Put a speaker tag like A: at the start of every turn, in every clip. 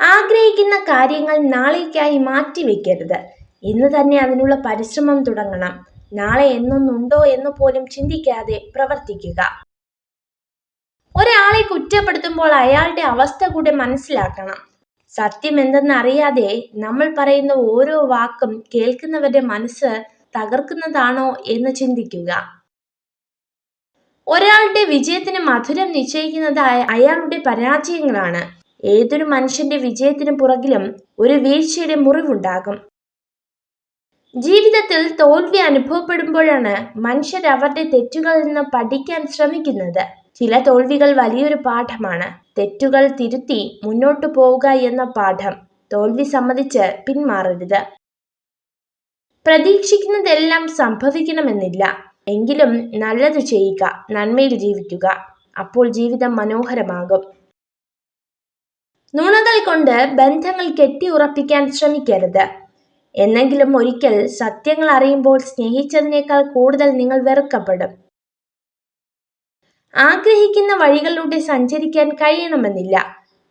A: ആഗ്രഹിക്കുന്ന കാര്യങ്ങൾ നാളേക്കായി മാറ്റിവെക്കരുത്. ഇന്ന് തന്നെ അതിനുള്ള പരിശ്രമം തുടങ്ങണം. നാളെ എന്നൊന്നുണ്ടോ എന്ന് പോലും ചിന്തിക്കാതെ പ്രവർത്തിക്കുക. ഒരാളെ കുറ്റപ്പെടുത്തുമ്പോൾ അയാളുടെ അവസ്ഥ കൂടെ മനസ്സിലാക്കണം. സത്യം എന്തെന്ന് അറിയാതെ നമ്മൾ പറയുന്ന ഓരോ വാക്കും കേൾക്കുന്നവരുടെ മനസ്സ് തകർക്കുന്നതാണോ എന്ന് ചിന്തിക്കുക. ഒരാളുടെ വിജയത്തിന് മധുരം നിശ്ചയിക്കുന്നത് അയാളുടെ പരാജയങ്ങളാണ്. ഏതൊരു മനുഷ്യന്റെ വിജയത്തിന് പുറകിലും ഒരു വീഴ്ചയുടെ മുറിവുണ്ടാകും. ജീവിതത്തിൽ തോൽവി അനുഭവപ്പെടുമ്പോഴാണ് മനുഷ്യർ അവരുടെ തെറ്റുകളിൽ നിന്ന് പഠിക്കാൻ ശ്രമിക്കുന്നത്. ചില തോൽവികൾ വലിയൊരു പാഠമാണ്. തെറ്റുകൾ തിരുത്തി മുന്നോട്ടു പോവുക എന്ന പാഠം. തോൽവി സമ്മതിച്ച് പിന്മാറരുത്. പ്രതീക്ഷിക്കുന്നതെല്ലാം സംഭവിക്കണമെന്നില്ല. എങ്കിലും നല്ലത് ചെയ്യുക, നന്മയിൽ ജീവിക്കുക. അപ്പോൾ ജീവിതം മനോഹരമാകും. നുണകൾ കൊണ്ട് ബന്ധങ്ങൾ കെട്ടിയുറപ്പിക്കാൻ ശ്രമിക്കരുത്. എന്നെങ്കിലും ഒരിക്കൽ സത്യങ്ങൾ അറിയുമ്പോൾ സ്നേഹിച്ചതിനേക്കാൾ കൂടുതൽ നിങ്ങൾ വെറുക്കപ്പെടും. ആഗ്രഹിക്കുന്ന വഴികളിലൂടെ സഞ്ചരിക്കാൻ കഴിയണമെന്നില്ല.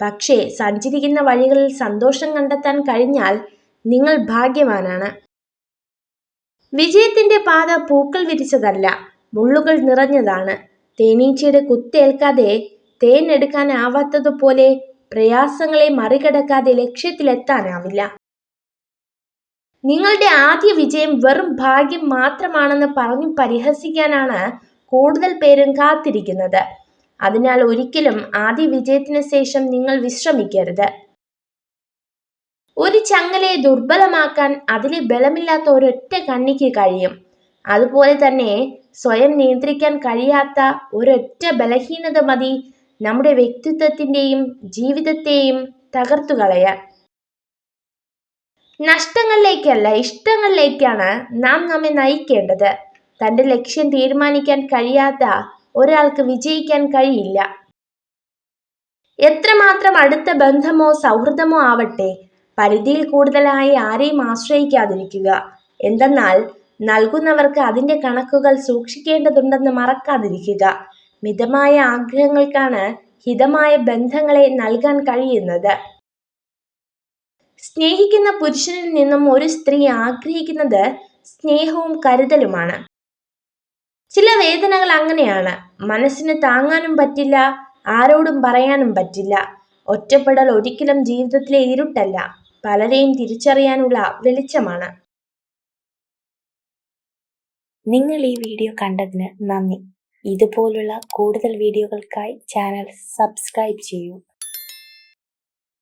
A: പക്ഷേ സഞ്ചരിക്കുന്ന വഴികളിൽ സന്തോഷം കണ്ടെത്താൻ കഴിഞ്ഞാൽ നിങ്ങൾ ഭാഗ്യവാനാണ്. വിജയത്തിന്റെ പാത പൂക്കൾ വിരിച്ചതല്ല, മുള്ളുകൾ നിറഞ്ഞതാണ്. തേനീച്ചയുടെ കുത്തേൽക്കാതെ തേൻ എടുക്കാനാവാത്തതുപോലെ പ്രയാസങ്ങളെ മറികടക്കാതെ ലക്ഷ്യത്തിലെത്താനാവില്ല. നിങ്ങളുടെ ആദ്യ വിജയം വെറും ഭാഗ്യം മാത്രമാണെന്ന് പറഞ്ഞു പരിഹസിക്കാനാണ് കൂടുതൽ പേരും കാത്തിരിക്കുന്നത്. അതിനാൽ ഒരിക്കലും ആദ്യ വിജയത്തിന് ശേഷം നിങ്ങൾ വിശ്രമിക്കരുത്. ഒരു ചങ്ങലയെ ദുർബലമാക്കാൻ അതിലെ ബലമില്ലാത്ത ഒരൊറ്റ കണ്ണിക്ക് കഴിയും. അതുപോലെ തന്നെ സ്വയം നിയന്ത്രിക്കാൻ കഴിയാത്ത ഒരൊറ്റ ബലഹീനത മതി നമ്മുടെ വ്യക്തിത്വത്തിന്റെയും ജീവിതത്തെയും തകർത്തു കളയാൻ. നഷ്ടങ്ങളിലേക്കല്ല, ഇഷ്ടങ്ങളിലേക്കാണ് നാം നമ്മെ നയിക്കേണ്ടത്. തന്റെ ലക്ഷ്യം തീരുമാനിക്കാൻ കഴിയാത്ത ഒരാൾക്ക് വിജയിക്കാൻ കഴിയില്ല. എത്രമാത്രം അടുത്ത ബന്ധമോ സൗഹൃദമോ ആവട്ടെ, പരിധിയിൽ കൂടുതലായി ആരെയും ആശ്രയിക്കാതിരിക്കുക. എന്തെന്നാൽ നൽകുന്നവർക്ക് അതിന്റെ കണക്കുകൾ സൂക്ഷിക്കേണ്ടതുണ്ടെന്ന് മറക്കാതിരിക്കുക. മിതമായ ആഗ്രഹങ്ങൾക്കാണ് ഹിതമായ ബന്ധങ്ങളെ നൽകാൻ കഴിയുന്നത്. സ്നേഹിക്കുന്ന പുരുഷനിൽ നിന്നും ഒരു സ്ത്രീ ആഗ്രഹിക്കുന്നത് സ്നേഹവും കരുതലുമാണ്. ചില വേദനകൾ അങ്ങനെയാണ്. മനസ്സിന് താങ്ങാനും പറ്റില്ല, ആരോടും പറയാനും പറ്റില്ല. ഒറ്റപ്പെടൽ ഒരിക്കലും ജീവിതത്തിലെ ഇരുട്ടല്ല, പലരെയും തിരിച്ചറിയാനുള്ള വെളിച്ചമാണ്.
B: നിങ്ങൾ ഈ വീഡിയോ കണ്ടതിന് നന്ദി. ഇതുപോലുള്ള കൂടുതൽ വീഡിയോകൾക്കായി ചാനൽ സബ്സ്ക്രൈബ് ചെയ്യൂ.